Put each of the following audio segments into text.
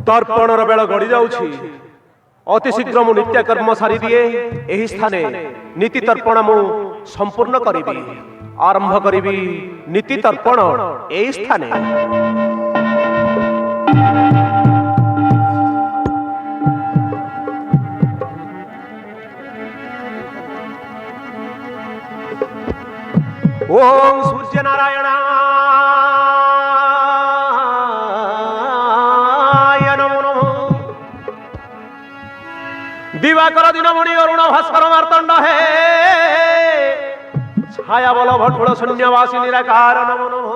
तर्पणर bell गड़ी जाउछि अति शीघ्र मु नित्य कर्म सारी दिए एही स्थाने नीति तर्पण मु संपूर्ण करिबी आरंभ करिबी नीति तर्पण एही स्थाने। ओम सूर्य नारायण दिवाकर दिनमणि अरुण भास्कर मार्तंड है छाया बल भटुल शून्यवासी निराकार नमो नमो।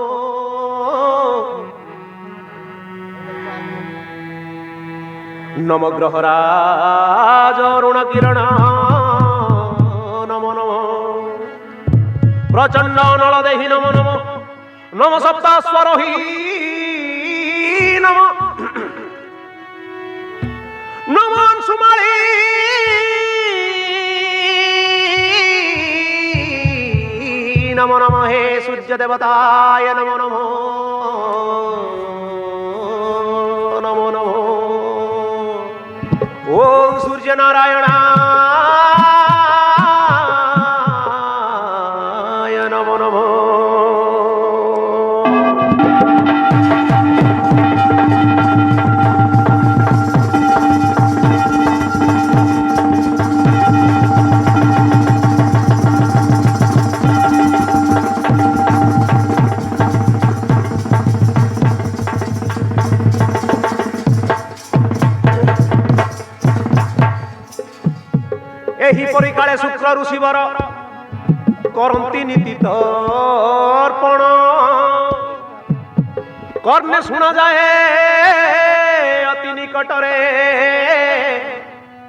नम ग्रहराज अरुण किरण नमो नमो। प्रचंड नल देहि नमो नमो। नम सप्तास्वरोहि नमो नमो सुमारी नमो नमो। हे सूर्य देवताय नमो नमो नमो नमो। ओम सूर्य नारायण नमो नमो। एही परि काले शुक्र ऋषिवर करंती नीति तर्पण कर्णे सुना जाए अति निकटरे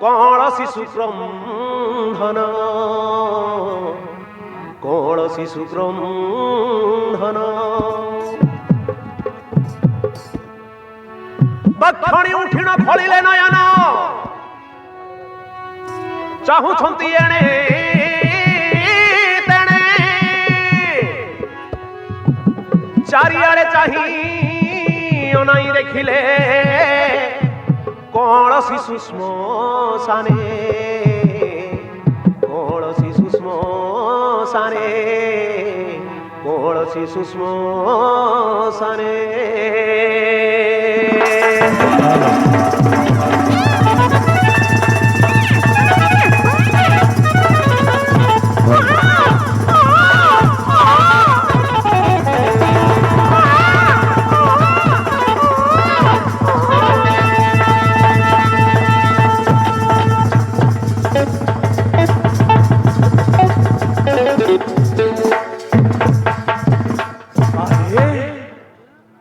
कौणसी सुक्रंधन कौणसी सुक्रंधन। दक्षिणी उठिण फलिले नयन चाहुछंती एणे तेणे चारिआडे चाही अनाई देखिले कौणसी सूक्ष्म साने कौणसी सूक्ष्म साने कौणसी सूक्ष्म साने।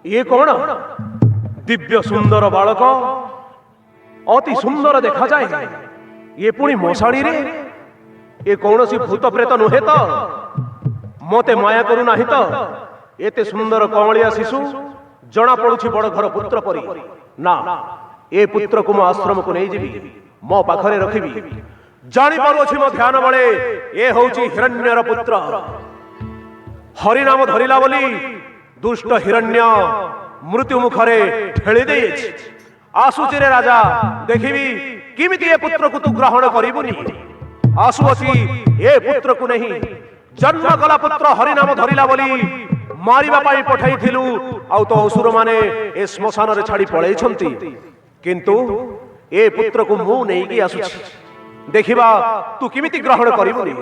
ये कौन दिव्य सुंदर बालक अति सुंदर देखा जाए ये पुणी मशाणी रे ये कौन सी भूत प्रेत नुहे तो मते माया करू नाही तो एते सुंदर कमलिया शिशु जना पड़ुछि बड़ घर पुत्र परी ना ए पुत्र को मो आश्रम को नहीं जीवी मो पाखरे रखिबी जानी पारुछि मो ध्यान बळे ए होउछि हिरण्यर पुत्र हरि नाम धरिला बोली दुष्ट हिरण्य मृत्यु मुखरे ठेली देछि। आसुचि रे राजा देखिबी किमिति ए पुत्र को तू ग्रहण करिबुनी आसु अछि ए पुत्र को नहीं जन्म कला पुत्र हरि नाम धरिला बोली मारिबा पाई पठाइथिलु आउ तो असुर माने ए श्मशान रे छाड़ी पळै छंती किंतु ए पुत्र को मु नेकी आसुछि देखिबा तू किमिति ग्रहण करिबुनी।